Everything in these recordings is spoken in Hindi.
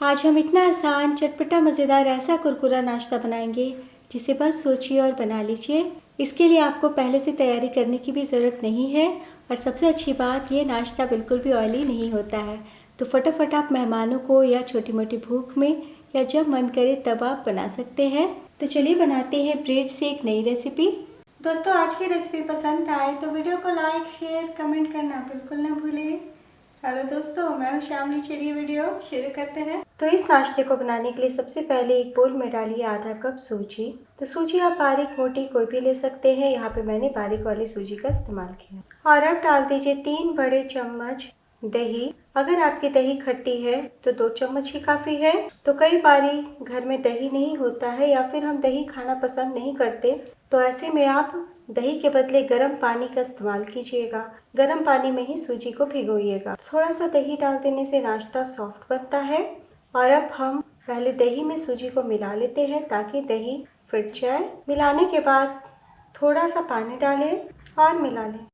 आज हम इतना आसान, चटपटा, मज़ेदार ऐसा कुरकुरा नाश्ता बनाएंगे जिसे बस सोचिए और बना लीजिए। इसके लिए आपको पहले से तैयारी करने की भी ज़रूरत नहीं है और सबसे अच्छी बात, ये नाश्ता बिल्कुल भी ऑयली नहीं होता है। तो फटाफट आप मेहमानों को या छोटी मोटी भूख में या जब मन करे तब आप बना सकते हैं। तो चलिए बनाते हैं ब्रेड से एक नई रेसिपी। दोस्तों, आज की रेसिपी पसंद आए तो वीडियो को लाइक, शेयर, कमेंट करना बिल्कुल ना भूलें। हेलो दोस्तों, मैं हूं श्यामली। चलिए वीडियो शुरू करते हैं। तो इस नाश्ते को बनाने के लिए सबसे पहले एक बोल में डालिए आधा कप सूजी। तो सूजी आप बारीक मोटी कोई भी ले सकते हैं, यहाँ पे मैंने बारीक वाली सूजी का इस्तेमाल किया। और अब डाल दीजिए 3 बड़े चम्मच दही। अगर आपकी दही खट्टी है तो 2 चम्मच ही काफ़ी है। तो कई बारी घर में दही नहीं होता है या फिर हम दही खाना पसंद नहीं करते, तो ऐसे में आप दही के बदले गर्म पानी का इस्तेमाल कीजिएगा। गर्म पानी में ही सूजी को भिगोइएगा। थोड़ा सा दही डाल देने से नाश्ता सॉफ्ट बनता है। और अब हम पहले दही में सूजी को मिला लेते हैं ताकि दही फिट जाए। मिलाने के बाद थोड़ा सा पानी डालें और मिला लें।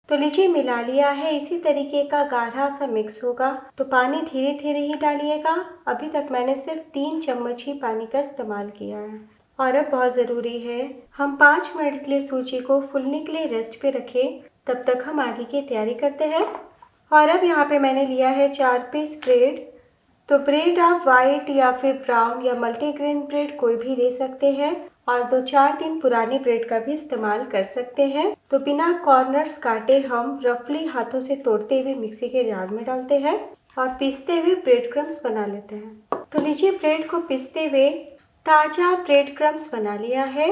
तो लीजिए, मिला लिया है। इसी तरीके का गाढ़ा सा मिक्स होगा, तो पानी धीरे धीरे ही डालिएगा। अभी तक मैंने सिर्फ 3 चम्मच ही पानी का इस्तेमाल किया है। और अब बहुत ज़रूरी है, हम 5 मिनट के लिए सूजी को फूलने के लिए रेस्ट पे रखें। तब तक हम आगे की तैयारी करते हैं। और अब यहाँ पे मैंने लिया है 4 पीस ब्रेड। तो ब्रेड आप वाइट या फिर ब्राउन या मल्टीग्रेन ब्रेड कोई भी ले सकते हैं और 2-4 दिन पुराने ब्रेड का भी इस्तेमाल कर सकते हैं। तो बिना कॉर्नर्स काटे हम रफली हाथों से तोड़ते हुए मिक्सी के जार में डालते हैं और पीसते हुए ब्रेड क्रम्स बना लेते हैं। तो लीजिए, ब्रेड को पीसते हुए ताज़ा ब्रेड क्रम्स बना लिया है।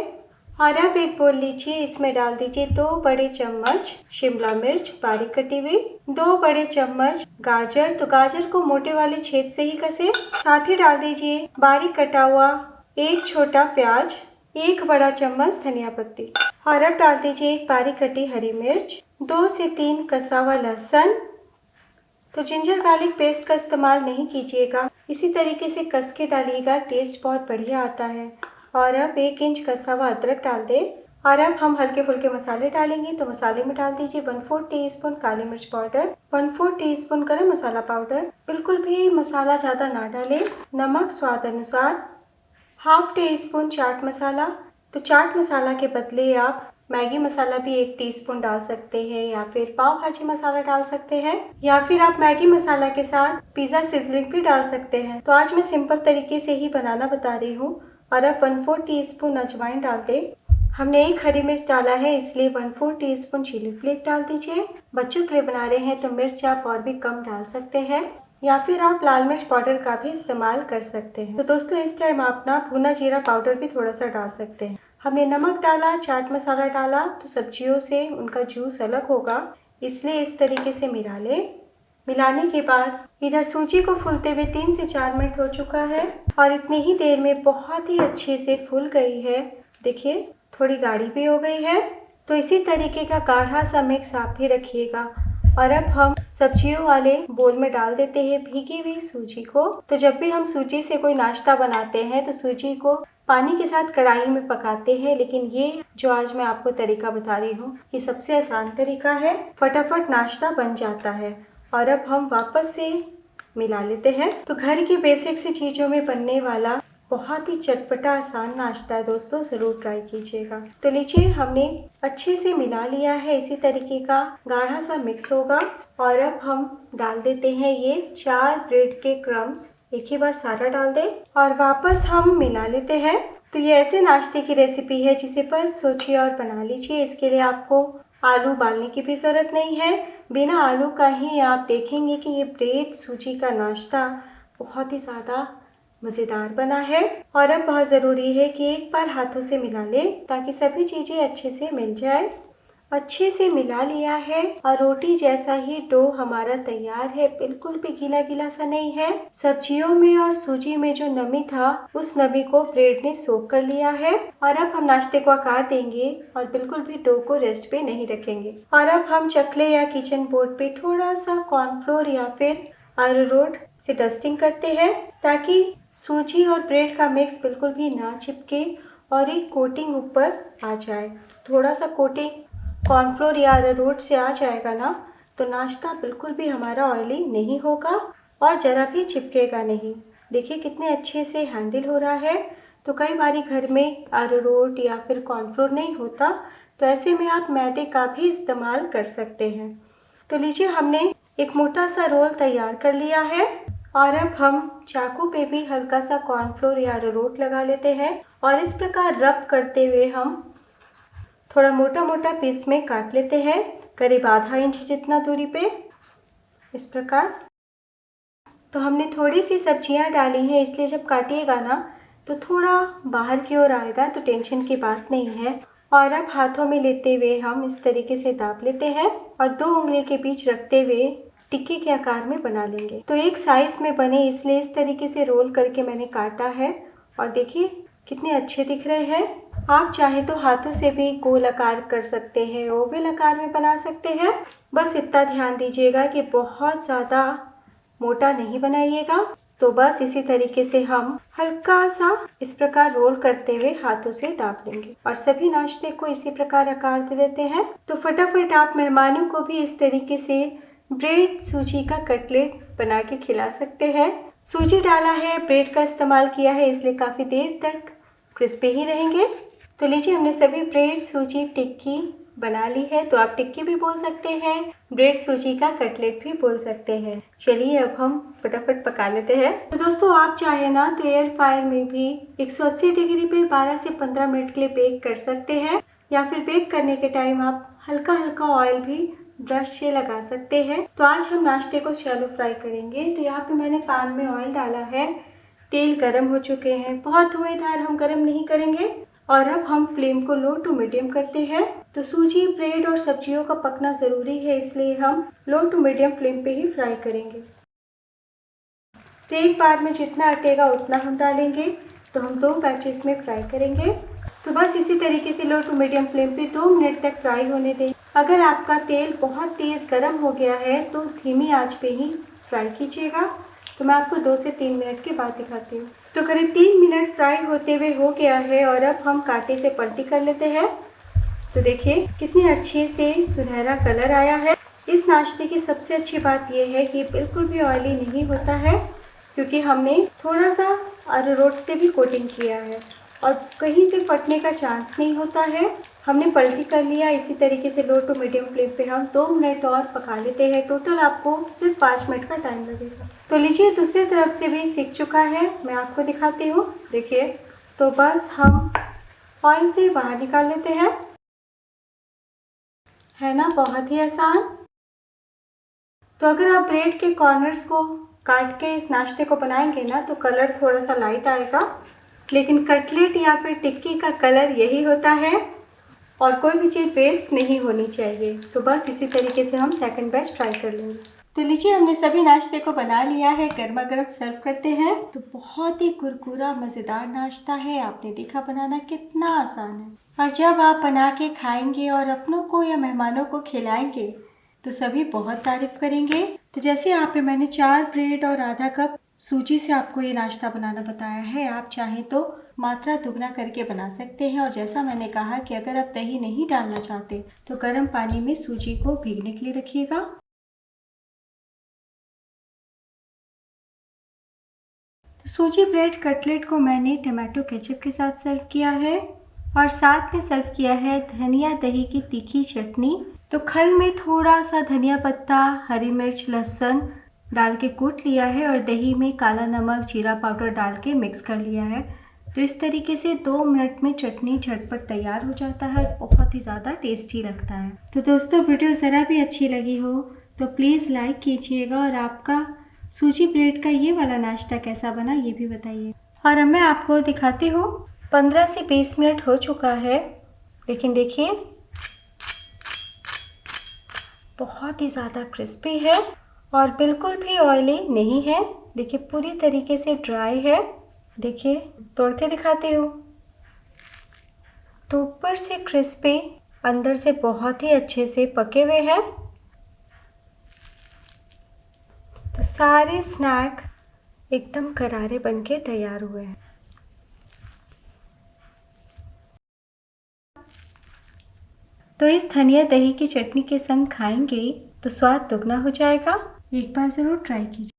और अब एक बोल लीजिए, इसमें डाल दीजिए 2 बड़े चम्मच शिमला मिर्च बारीक कटी हुई, 2 बड़े चम्मच गाजर। तो गाजर को मोटे वाले छेद से ही कसें। साथ ही डाल दीजिए बारीक कटा हुआ 1 छोटा प्याज, 1 बड़ा चम्मच धनिया पत्ती। और अब डाल दीजिए 1 बारीक कटी हरी मिर्च, 2 से 3 कसा हुआ लहसुन। तो जिंजर गार्लिक पेस्ट का इस्तेमाल नहीं कीजिएगा, इसी तरीके से कस के डालिएगा, टेस्ट बहुत बढ़िया आता है। और अब 1 इंच कसा हुआ अदरक डाल दें। और अब हम हल्के फुल्के मसाले डालेंगे। तो मसाले में डाल दीजिए 1/4 टीस्पून काली मिर्च पाउडर, 1/4 टीस्पून गरम मसाला पाउडर, बिल्कुल भी मसाला ज़्यादा ना डालें। नमक स्वाद अनुसार, ½ टीस्पून चाट मसाला। तो चाट मसाला के बदले आप मैगी मसाला भी 1 टीस्पून डाल सकते हैं या फिर पाव भाजी मसाला डाल सकते हैं, या फिर आप मैगी मसाला के साथ पिज़्ज़ा सीजनिंग भी डाल सकते हैं। तो आज मैं सिंपल तरीके से ही बनाना बता रही हूँ। और अब 1/4 टीस्पून अजवाइन डाल दें। हमने 1 हरी मिर्च डाला है, इसलिए 1/4 टीस्पून चिली फ्लेक डाल दीजिए। बच्चों के लिए बना रहे हैं तो मिर्च आप और भी कम डाल सकते हैं, या फिर आप लाल मिर्च पाउडर का भी इस्तेमाल कर सकते हैं। तो दोस्तों, इस टाइम आप ना भुना जीरा पाउडर भी थोड़ा सा डाल सकते हैं। हमने नमक डाला, चाट मसाला डाला, तो सब्जियों से उनका जूस अलग होगा, इसलिए इस तरीके से मिला लें। मिलाने के बाद इधर सूजी को फूलते हुए 3 से 4 मिनट हो चुका है और इतनी ही देर में बहुत ही अच्छे से फूल गई है। देखिए, थोड़ी गाढ़ी भी हो गई है। तो इसी तरीके का गाढ़ा सा मिक्स आप भी रखिएगा। और अब हम सब्जियों वाले बोल में डाल देते हैं भीगी हुई सूजी को। तो जब भी हम सूजी से कोई नाश्ता बनाते हैं तो सूजी को पानी के साथ कढ़ाई में पकाते हैं, लेकिन ये जो आज मैं आपको तरीका बता रही हूँ, ये सबसे आसान तरीका है, फटाफट नाश्ता बन जाता है। और अब हम वापस से मिला लेते हैं। तो घर की बेसिक सी चीज़ों में बनने वाला बहुत ही चटपटा आसान नाश्ता है दोस्तों, ज़रूर ट्राई कीजिएगा। तो लीजिए, हमने अच्छे से मिला लिया है, इसी तरीके का गाढ़ा सा मिक्स होगा। और अब हम डाल देते हैं ये 4 ब्रेड के क्रम्स, एक ही बार सारा डाल दें और वापस हम मिला लेते हैं। तो ये ऐसे नाश्ते की रेसिपी है जिसे बस सोचिए और बना लीजिए। इसके लिए आपको आलू उबालने की भी ज़रूरत नहीं है। बिना आलू का ही आप देखेंगे कि ये ब्रेड सूजी का नाश्ता बहुत ही ज़्यादा मज़ेदार बना है। और अब बहुत ज़रूरी है कि एक बार हाथों से मिला लें ताकि सभी चीज़ें अच्छे से मिल जाए। अच्छे से मिला लिया है और रोटी जैसा ही डो हमारा तैयार है, बिल्कुल भी गीला गीला सा नहीं है। सब्जियों में और सूजी में जो नमी था, उस नमी को ब्रेड ने सोख कर लिया है। और अब हम नाश्ते को आकार देंगे और बिल्कुल भी डो को रेस्ट पे नहीं रखेंगे। और अब हम चकले या किचन बोर्ड पे थोड़ा सा कॉर्नफ्लोर या फिर अरारोट से डस्टिंग करते हैं ताकि सूजी और ब्रेड का मिक्स बिल्कुल भी ना चिपके और एक कोटिंग ऊपर आ जाए। थोड़ा सा कोटिंग कॉर्नफ्लोर या अरारोट से आ जाएगा ना, तो नाश्ता बिल्कुल भी हमारा ऑयली नहीं होगा और ज़रा भी चिपकेगा नहीं। देखिए कितने अच्छे से हैंडल हो रहा है। तो कई बारी घर में अरारोट या फिर कॉर्नफ्लोर नहीं होता, तो ऐसे में आप मैदे का भी इस्तेमाल कर सकते हैं। तो लीजिए हमने एक मोटा सा रोल तैयार कर लिया है और अब हम चाकू पे भी हल्का सा कॉर्नफ्लोर या अरारोट लगा लेते हैं और इस प्रकार रब करते हुए हम थोड़ा मोटा मोटा पीस में काट लेते हैं, करीब आधा इंच जितना दूरी पे, इस प्रकार। तो हमने थोड़ी सी सब्जियां डाली हैं, इसलिए जब काटिएगा ना तो थोड़ा बाहर की ओर आएगा, तो टेंशन की बात नहीं है। और अब हाथों में लेते हुए हम इस तरीके से दाब लेते हैं और 2 उंगली के बीच रखते हुए टिक्की के आकार में बना लेंगे। तो एक साइज में बने इसलिए इस तरीके से रोल करके मैंने काटा है और देखिए कितने अच्छे दिख रहे हैं। आप चाहे तो हाथों से भी गोल आकार कर सकते हैं, ओवल आकार में बना सकते हैं। बस इतना ध्यान दीजिएगा कि बहुत ज़्यादा मोटा नहीं बनाइएगा। तो बस इसी तरीके से हम हल्का सा इस प्रकार रोल करते हुए हाथों से दाब लेंगे और सभी नाश्ते को इसी प्रकार आकार दे देते हैं। तो फटाफट आप मेहमानों को भी इस तरीके से ब्रेड सूजी का कटलेट बना के खिला सकते हैं। सूजी डाला है, ब्रेड का इस्तेमाल किया है, इसलिए काफ़ी देर तक क्रिस्पी ही रहेंगे। तो लीजिए हमने सभी ब्रेड सूजी टिक्की बना ली है। तो आप टिक्की भी बोल सकते हैं, ब्रेड सूजी का कटलेट भी बोल सकते हैं। चलिए अब हम फटाफट पका लेते हैं। तो दोस्तों आप चाहे ना तो एयर फ्रायर में भी 180 डिग्री पे 12 से 15 मिनट के लिए बेक कर सकते हैं, या फिर बेक करने के टाइम आप हल्का हल्का ऑयल भी ब्रश से लगा सकते हैं। तो आज हम नाश्ते को शैलो फ्राई करेंगे। तो यहाँ पे मैंने पैन में ऑयल डाला है, तेल गर्म हो चुके हैं, बहुत धुएंधार हम गर्म नहीं करेंगे। और अब हम फ्लेम को लो टू मीडियम करते हैं। तो सूजी, ब्रेड और सब्जियों का पकना ज़रूरी है, इसलिए हम लो टू मीडियम फ्लेम पे ही फ्राई करेंगे। तो एक बार में जितना अटेगा उतना हम डालेंगे। तो हम 2 बैचेस में फ्राई करेंगे। तो बस इसी तरीके से लो टू मीडियम फ्लेम पे 2 मिनट तक फ्राई होने दें। अगर आपका तेल बहुत तेज़ गर्म हो गया है तो धीमी आंच पे ही फ्राई कीजिएगा। तो मैं आपको 2 से 3 मिनट के बाद दिखाती हूँ। तो करीब 3 मिनट फ्राई होते हुए हो गया है और अब हम कांटे से पलटी कर लेते हैं। तो देखिए कितने अच्छे से सुनहरा कलर आया है। इस नाश्ते की सबसे अच्छी बात यह है कि बिल्कुल भी ऑयली नहीं होता है, क्योंकि हमने थोड़ा सा अरारोट से भी कोटिंग किया है और कहीं से फटने का चांस नहीं होता है। हमने पलटी कर लिया। इसी तरीके से लो टू मीडियम फ्लेम पे हम 2 मिनट और पका लेते हैं। टोटल आपको सिर्फ 5 मिनट का टाइम लगेगा। तो लीजिए दूसरी तरफ से भी सीख चुका है, मैं आपको दिखाती हूँ। देखिए तो बस हम ऑयल से बाहर निकाल लेते हैं, है ना, बहुत ही आसान। तो अगर आप ब्रेड के कॉर्नर्स को काट के इस नाश्ते को बनाएंगे ना तो कलर थोड़ा सा लाइट आएगा, लेकिन कटलेट या फिर टिक्की का कलर यही होता है और कोई भी चीज़ वेस्ट नहीं होनी चाहिए। तो बस इसी तरीके से हम सेकंड बैच फ्राई कर लेंगे। तो लीजिए हमने सभी नाश्ते को बना लिया है, गर्मा गर्म सर्व करते हैं। तो बहुत ही कुरकुरा मज़ेदार नाश्ता है। आपने देखा बनाना कितना आसान है, और जब आप बना के खाएंगे और अपनों को या मेहमानों को खिलाएंगे तो सभी बहुत तारीफ करेंगे। तो जैसे यहाँ पे मैंने 4 ब्रेड और आधा कप सूजी से आपको ये नाश्ता बनाना बताया है, आप चाहें तो मात्रा दुगना करके बना सकते हैं। और जैसा मैंने कहा कि अगर आप दही नहीं डालना चाहते तो गर्म पानी में सूजी को भीगने के लिए रखिएगा। तो सूजी ब्रेड कटलेट को मैंने टमाटो केचप के साथ सर्व किया है और साथ में सर्व किया है धनिया दही की तीखी चटनी। तो खल में थोड़ा सा धनिया पत्ता, हरी मिर्च, लहसुन डाल के कूट लिया है और दही में काला नमक, जीरा पाउडर डाल के मिक्स कर लिया है। तो इस तरीके से 2 मिनट में चटनी झटपट तैयार हो जाता है, बहुत ही ज़्यादा टेस्टी लगता है। तो दोस्तों वीडियो ज़रा भी अच्छी लगी हो तो प्लीज़ लाइक कीजिएगा और आपका सूजी ब्रेड का ये वाला नाश्ता कैसा बना ये भी बताइए। और अब मैं आपको दिखाती हूँ। 15 से 20 मिनट हो चुका है, लेकिन देखिए बहुत ही ज़्यादा क्रिस्पी है और बिल्कुल भी ऑयली नहीं है। देखिए पूरी तरीके से ड्राई है। देखिए तोड़ के दिखाती हूँ। तो ऊपर से क्रिस्पी, अंदर से बहुत ही अच्छे से पके हुए हैं। तो सारे स्नैक एकदम करारे बनके तैयार हुए हैं। तो इस धनिया दही की चटनी के संग खाएंगे तो स्वाद दुगना हो जाएगा। एक बार ज़रूर ट्राई कीजिए।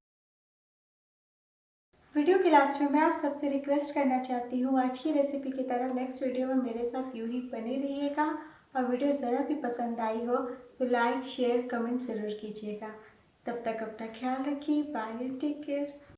वीडियो के लास्ट में मैं आप सबसे रिक्वेस्ट करना चाहती हूँ, आज की रेसिपी की तरह नेक्स्ट वीडियो में मेरे साथ यूँ ही बने रहिएगा। और वीडियो ज़रा भी पसंद आई हो तो लाइक शेयर कमेंट ज़रूर कीजिएगा। तब तक अपना ख्याल रखिए। Bye, take care.